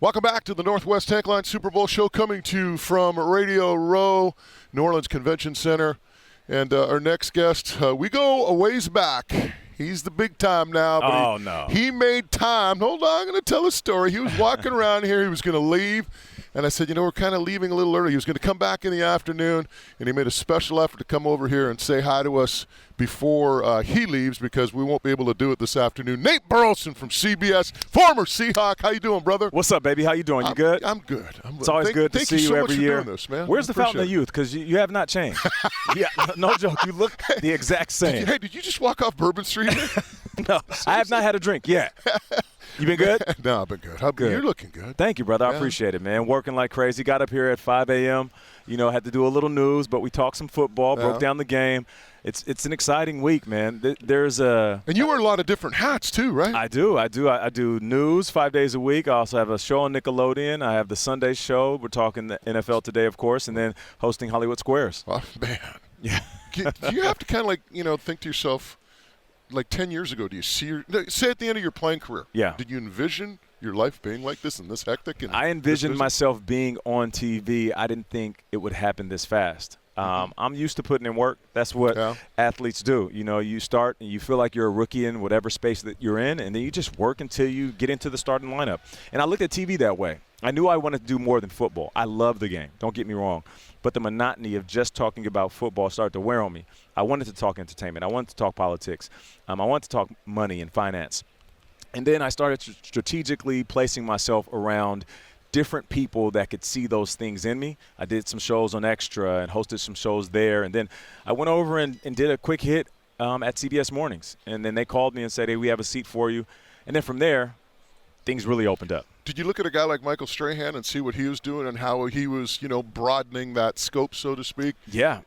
Welcome back to the Northwest Tank Line Super Bowl show, coming to you from Radio Row, New Orleans Convention Center. And our next guest, we go a ways back. He's the big time now, but he made time. Hold on, I'm going to tell a story. He was walking around here. He was going to leave. And I said, we're kind of leaving a little early. He was going to come back in the afternoon, and he made a special effort to come over here and say hi to us before he leaves, because we won't be able to do it this afternoon. Nate Burleson from CBS, former Seahawk. How you doing, brother? What's up, baby? How you doing? You good? I'm good. It's always good to see you every year. Thank you so much for doing this, man. Where's the Fountain of Youth? Because you have not changed. Yeah, no joke. You look the exact same. Hey, did you just walk off Bourbon Street? No, I have not had a drink yet. You been good? No, I've been good. You're looking good. Thank you, brother. I appreciate it, man. Working like crazy. Got up here at 5 a.m. Had to do a little news, but we talked some football, broke down the game. It's an exciting week, man. And you wear a lot of different hats too, right? I do. I do news 5 days a week. I also have a show on Nickelodeon. I have the Sunday show. We're talking the NFL Today, of course, and then hosting Hollywood Squares. Oh, man. Yeah. Do you have to kind of think to yourself, like 10 years ago, do you say at the end of your playing career, did you envision your life being like this and this hectic? I envisioned myself being on TV. I didn't think it would happen this fast. I'm used to putting in work. That's what athletes do. You start and you feel like you're a rookie in whatever space that you're in, and then you just work until you get into the starting lineup. And I looked at TV that way. I knew I wanted to do more than football. I love the game. Don't get me wrong. But the monotony of just talking about football started to wear on me. I wanted to talk entertainment. I wanted to talk politics. I wanted to talk money and finance. And then I started strategically placing myself around different people that could see those things in me. I did some shows on Extra and hosted some shows there. And then I went over and did a quick hit at CBS Mornings. And then they called me and said, hey, we have a seat for you. And then from there, things really opened up. Did you look at a guy like Michael Strahan and see what he was doing and how he was, broadening that scope, so to speak? Yeah.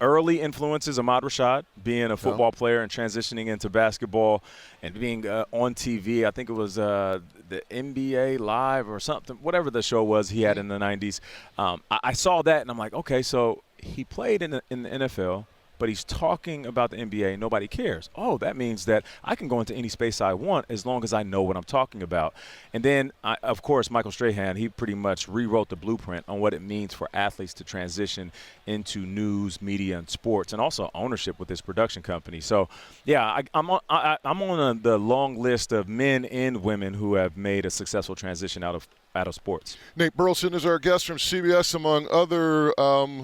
Early influences, Ahmad Rashad, being a football player and transitioning into basketball and being on TV. I think it was the NBA Live or something, whatever the show was he had in the 90s. I saw that, and I'm like, okay, so he played in the NFL, but he's talking about the NBA. Nobody cares. Oh, that means that I can go into any space I want as long as I know what I'm talking about. And then, of course, Michael Strahan, he pretty much rewrote the blueprint on what it means for athletes to transition into news, media, and sports, and also ownership with his production company. So, yeah, I'm on the long list of men and women who have made a successful transition out of sports. Nate Burleson is our guest from CBS, among other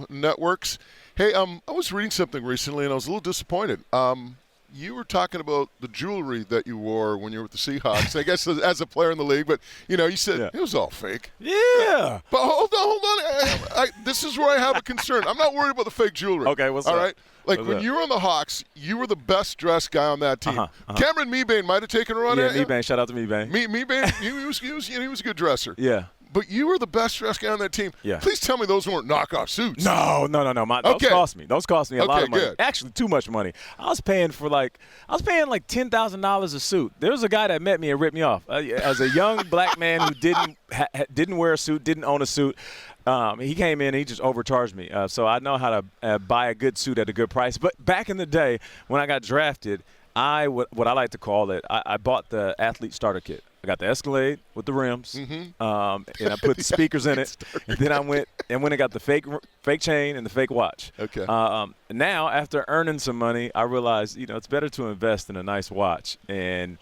networks. Hey, I was reading something recently, and I was a little disappointed. You were talking about the jewelry that you wore when you were with the Seahawks, I guess as a player in the league, but, you said it was all fake. Yeah. But hold on. This is where I have a concern. I'm not worried about the fake jewelry. Okay, what's up? All right? Like, when you were on the Hawks, you were the best-dressed guy on that team. Cameron Meebane might have taken a run at you. Yeah, Meebane. Shout out to Meebane. Meebane, he was a good dresser. Yeah. But you were the best-dressed guy on that team. Yeah. Please tell me those weren't knockoff suits. No. Those cost me. Those cost me a lot of money. Good. Actually, too much money. I was paying like $10,000 a suit. There was a guy that met me and ripped me off. As a young black man who didn't wear a suit, didn't own a suit. He came in and he just overcharged me. So I know how to buy a good suit at a good price. But back in the day when I got drafted, what I like to call it, I bought the athlete starter kit. I got the Escalade with the rims, and I put the speakers in it. And then I went and got the fake chain and the fake watch. Okay. Now, after earning some money, I realized, it's better to invest in a nice watch and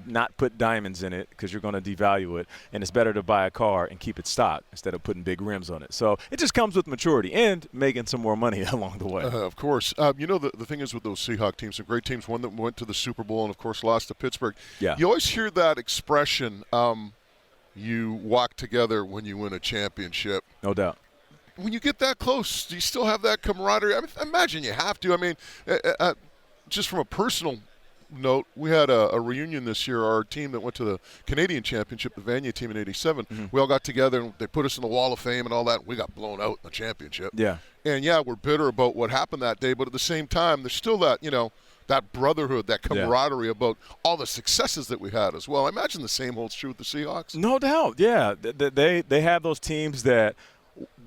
not put diamonds in it because you're going to devalue it. And it's better to buy a car and keep it stock instead of putting big rims on it. So it just comes with maturity and making some more money along the way. Of course. The thing is with those Seahawks teams, some great teams, one that went to the Super Bowl and, of course, lost to Pittsburgh. Yeah. You always hear that expression, you walk together when you win a championship. No doubt. When you get that close, do you still have that camaraderie? I mean, I imagine you have to. I mean, just from a personal note, we had a reunion this year. Our team that went to the Canadian Championship, the Vanier team in '87, we all got together and they put us in the Wall of Fame and all that. We got blown out in the championship. Yeah. And, we're bitter about what happened that day, but at the same time, there's still that, that brotherhood, that camaraderie about all the successes that we had as well. I imagine the same holds true with the Seahawks. No doubt, yeah. They have those teams that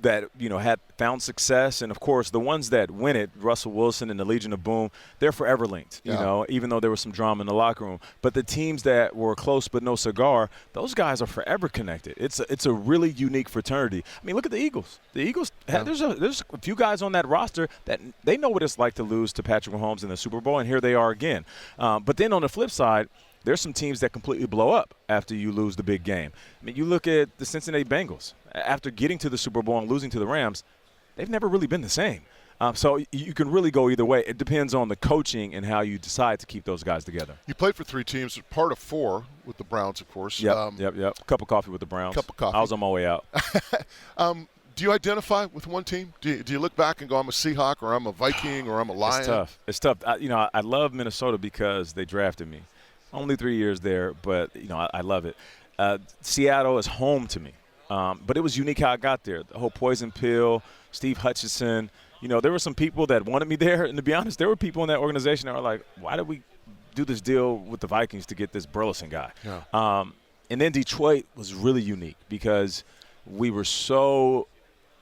that, had found success. And, of course, the ones that win it, Russell Wilson and the Legion of Boom, they're forever linked, even though there was some drama in the locker room. But the teams that were close but no cigar, those guys are forever connected. It's a really unique fraternity. I mean, look at the Eagles. The Eagles, there's a few guys on that roster that they know what it's like to lose to Patrick Mahomes in the Super Bowl, and here they are again. But then on the flip side, there's some teams that completely blow up after you lose the big game. I mean, you look at the Cincinnati Bengals. After getting to the Super Bowl and losing to the Rams, they've never really been the same. So you can really go either way. It depends on the coaching and how you decide to keep those guys together. You played for 3 teams, part of 4 with the Browns, of course. Yep. Cup of coffee with the Browns. Cup of coffee. I was on my way out. Do you identify with one team? Do you look back and go, I'm a Seahawk, or I'm a Viking, or I'm a Lion? It's tough. I love Minnesota because they drafted me. Only 3 years there, but, I love it. Seattle is home to me. But it was unique how I got there. The whole poison pill, Steve Hutchinson. There were some people that wanted me there. And to be honest, there were people in that organization that were like, why did we do this deal with the Vikings to get this Burleson guy? Yeah. And then Detroit was really unique because we were so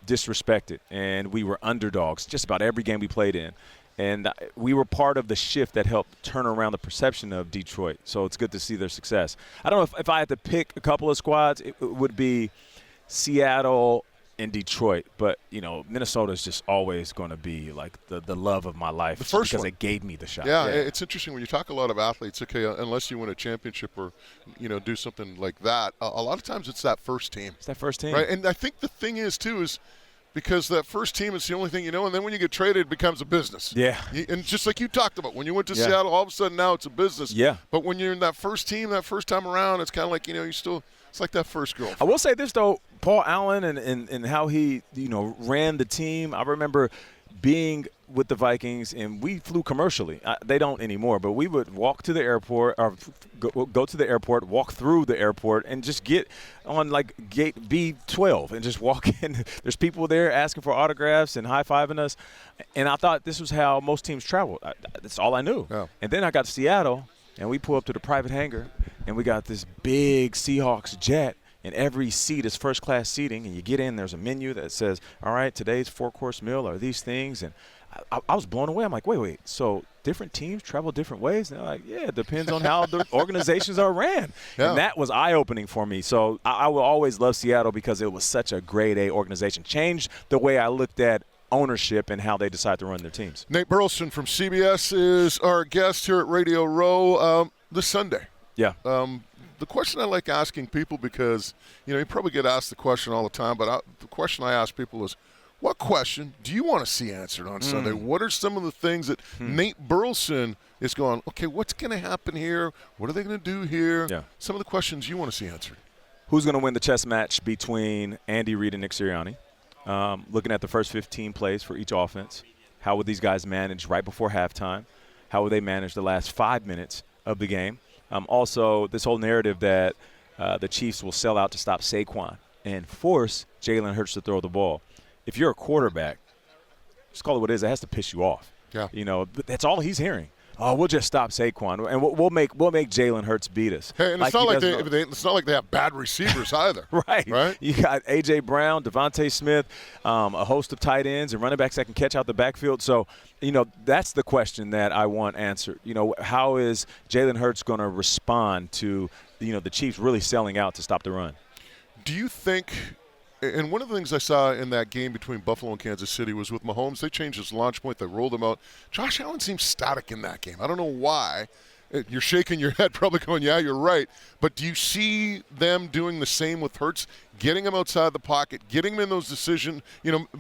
disrespected and we were underdogs just about every game we played in. And we were part of the shift that helped turn around the perception of Detroit. So it's good to see their success. I don't know if I had to pick a couple of squads, it would be Seattle and Detroit. But, Minnesota is just always going to be like the love of my life because it gave me the shot. Yeah, it's interesting when you talk a lot of athletes, okay, unless you win a championship or, do something like that, a lot of times it's that first team. It's that first team. Right, and I think the thing is, too, is because that first team is the only thing and then when you get traded, it becomes a business. Yeah. And just like you talked about, when you went to Seattle, all of a sudden now it's a business. Yeah. But when you're in that first team, that first time around, it's kind of like, you still – it's like that first girl. I will say this, though, Paul Allen and how he, ran the team. I remember being with the Vikings, and we flew commercially. They don't anymore, but we would walk to the airport or go to the airport, walk through the airport, and just get on, like, gate B12 and just walk in. There's people there asking for autographs and high-fiving us. And I thought this was how most teams traveled. That's all I knew. Yeah. And then I got to Seattle, and we pull up to the private hangar, and we got this big Seahawks jet, and every seat is first-class seating. And you get in, there's a menu that says, all right, today's 4-course meal are these things. And I was blown away. I'm like, wait, so different teams travel different ways? And they're like, yeah, it depends on how the organizations are ran. Yeah. And that was eye-opening for me. So I will always love Seattle because it was such a grade-A organization. Changed the way I looked at ownership and how they decide to run their teams. Nate Burleson from CBS is our guest here at Radio Row this Sunday. Yeah. The question I like asking people, because, you probably get asked the question all the time, but the question I ask people is, what question do you want to see answered on Sunday? What are some of the things that Nate Burleson is going, okay, what's going to happen here? What are they going to do here? Yeah. Some of the questions you want to see answered. Who's going to win the chess match between Andy Reid and Nick Sirianni? Looking at the first 15 plays for each offense. How would these guys manage right before halftime? How would they manage the last 5 minutes of the game? Also, this whole narrative that the Chiefs will sell out to stop Saquon and force Jalen Hurts to throw the ball. If you're a quarterback, just call it what it is. It has to piss you off. Yeah. That's all he's hearing. Oh, we'll just stop Saquon, and we'll make Jalen Hurts beat us. Hey, and it's not like they have bad receivers either. Right. You got A.J. Brown, Devontae Smith, a host of tight ends and running backs that can catch out the backfield. So, that's the question that I want answered. How is Jalen Hurts going to respond to, the Chiefs really selling out to stop the run? Do you think – and one of the things I saw in that game between Buffalo and Kansas City was with Mahomes, they changed his launch point. They rolled him out. Josh Allen seems static in that game. I don't know why. You're shaking your head probably going, yeah, you're right. But do you see them doing the same with Hurts, getting him outside the pocket, getting him in those decisions,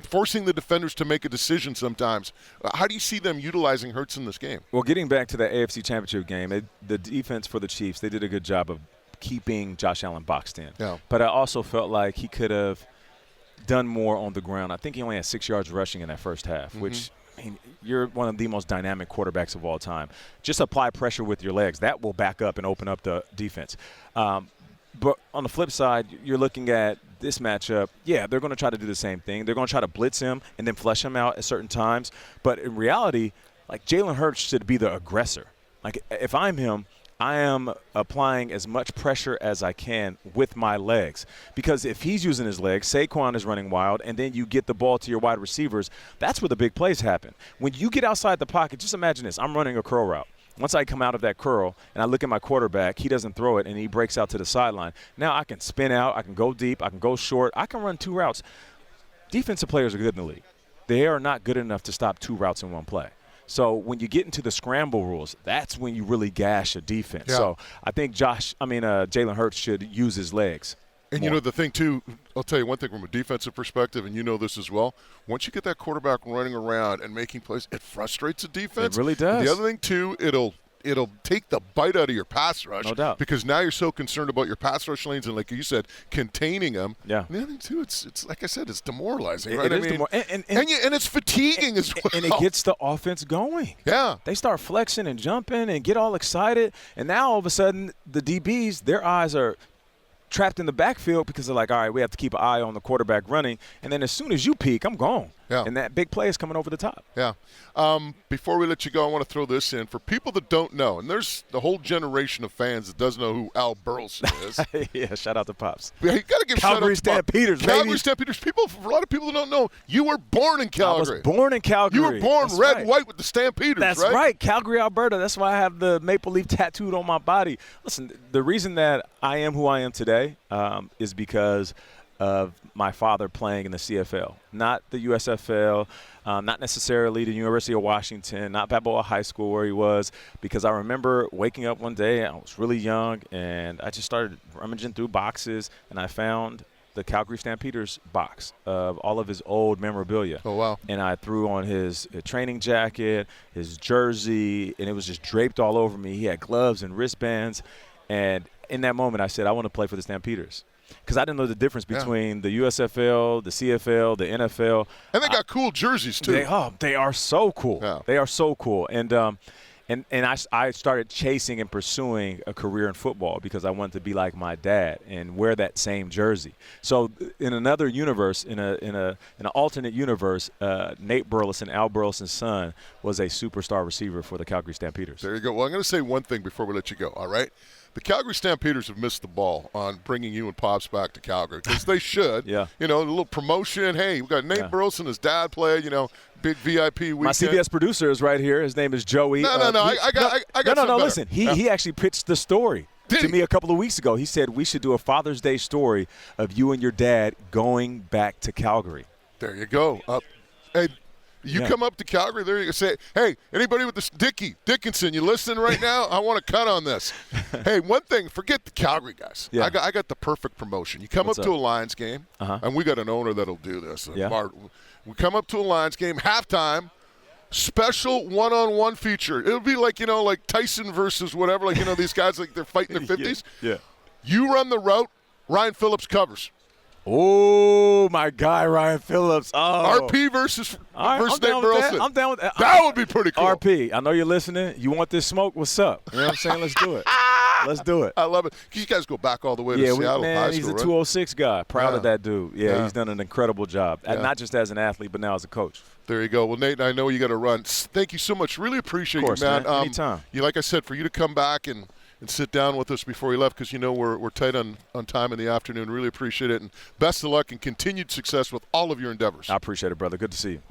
forcing the defenders to make a decision sometimes? How do you see them utilizing Hurts in this game? Well, getting back to the AFC Championship game, the defense for the Chiefs, they did a good job of keeping Josh Allen boxed in. Yeah. But I also felt like he could have done more on the ground. I think he only had 6 yards rushing in that first half, which, you're one of the most dynamic quarterbacks of all time. Just apply pressure with your legs. That will back up and open up the defense. But on the flip side, you're looking at this matchup. Yeah, they're going to try to do the same thing. They're going to try to blitz him and then flush him out at certain times. But in reality, like, Jalen Hurts should be the aggressor. Like, if I'm him, I am applying as much pressure as I can with my legs. Because if he's using his legs, Saquon is running wild, and then you get the ball to your wide receivers, that's where the big plays happen. When you get outside the pocket, just imagine this. I'm running a curl route. Once I come out of that curl and I look at my quarterback, he doesn't throw it, and he breaks out to the sideline. Now I can spin out, I can go deep, I can go short, I can run 2 routes. Defensive players are good in the league. They are not good enough to stop 2 routes in one play. So when you get into the scramble rules, that's when you really gash a defense. Yeah. So I think Jalen Hurts should use his legs. And, you know, the thing, too, I'll tell you one thing from a defensive perspective, and you know this as well. Once you get that quarterback running around and making plays, it frustrates the defense. It really does. And the other thing, too, it'll take the bite out of your pass rush. No doubt. Because now you're so concerned about your pass rush lanes and, like you said, containing them. Yeah. And the other thing, too, it's like I said, it's demoralizing, right? It is demoralizing. And it's fatiguing as well. And it gets the offense going. Yeah. They start flexing and jumping and get all excited. And now all of a sudden the DBs, their eyes are trapped in the backfield because they're like, all right, we have to keep an eye on the quarterback running. And then as soon as you peek, I'm gone. Yeah. And that big play is coming over the top. Yeah. Before we let you go, I want to throw this in. For people that don't know, and there's the whole generation of fans that doesn't know who Al Burleson is. Yeah, shout out to Pops. Yeah, you got to give Calgary Stampeders, baby. Calgary Stampeders. A lot of people that don't know, you were born in Calgary. I was born in Calgary. You were born That's red right. and white with the Stampeders, That's right? right. Calgary, Alberta. That's why I have the maple leaf tattooed on my body. Listen, the reason that I am who I am today is because of my father playing in the CFL, not the USFL, not necessarily the University of Washington, not Balboa High School where he was, because I remember waking up one day, I was really young, and I just started rummaging through boxes, and I found the Calgary Stampeders box of all of his old memorabilia. Oh, wow. And I threw on his training jacket, his jersey, and it was just draped all over me. He had gloves and wristbands, and in that moment I said, I want to play for the Stampeders. Because I didn't know the difference between the USFL, the CFL, the NFL. And they got cool jerseys, too. They are so cool. Yeah. They are so cool. And I started chasing and pursuing a career in football because I wanted to be like my dad and wear that same jersey. So in another universe, in an alternate universe, Nate Burleson, Al Burleson's son, was a superstar receiver for the Calgary Stampeders. There you go. Well, I'm going to say one thing before we let you go, all right? The Calgary Stampeders have missed the ball on bringing you and Pops back to Calgary because they should. Yeah. You know, a little promotion. Hey, we've got Nate Burleson, his dad played, you know, big VIP weekend. My CBS producer is right here. His name is Joey. No. I got No, listen. He actually pitched the story to me a couple of weeks ago. He said we should do a Father's Day story of you and your dad going back to Calgary. There you go. Hey, you come up to Calgary, there you go. Say, hey, anybody with this Dickinson, you listening right now? I want to cut on this. Hey, one thing, forget the Calgary guys. Yeah. I got the perfect promotion. You come up to a Lions game, and we got an owner that'll do this. Yeah. We come up to a Lions game, halftime, special one-on-one feature. It'll be like, you know, like Tyson versus whatever, like, you know, these guys, like they're fighting in the 50s. Yeah. You run the route, Ryan Phillips covers. Oh, my guy, Ryan Phillips. Oh. RP versus Nate Burleson. I'm down with that. That would be pretty cool. RP, I know you're listening. You want this smoke? What's up? You know what I'm saying? Let's do it. Let's do it. I love it. You guys go back all the way to Seattle High School, he's a right? 206 guy. Proud of that dude. Yeah, he's done an incredible job, not just as an athlete, but now as a coach. There you go. Well, Nate, I know you got to run. Thank you so much. Really appreciate of course, you, man. Anytime. Like I said, for you to come back and sit down with us before you left, because you know we're tight on time in the afternoon. Really appreciate it. And best of luck and continued success with all of your endeavors. I appreciate it, brother. Good to see you.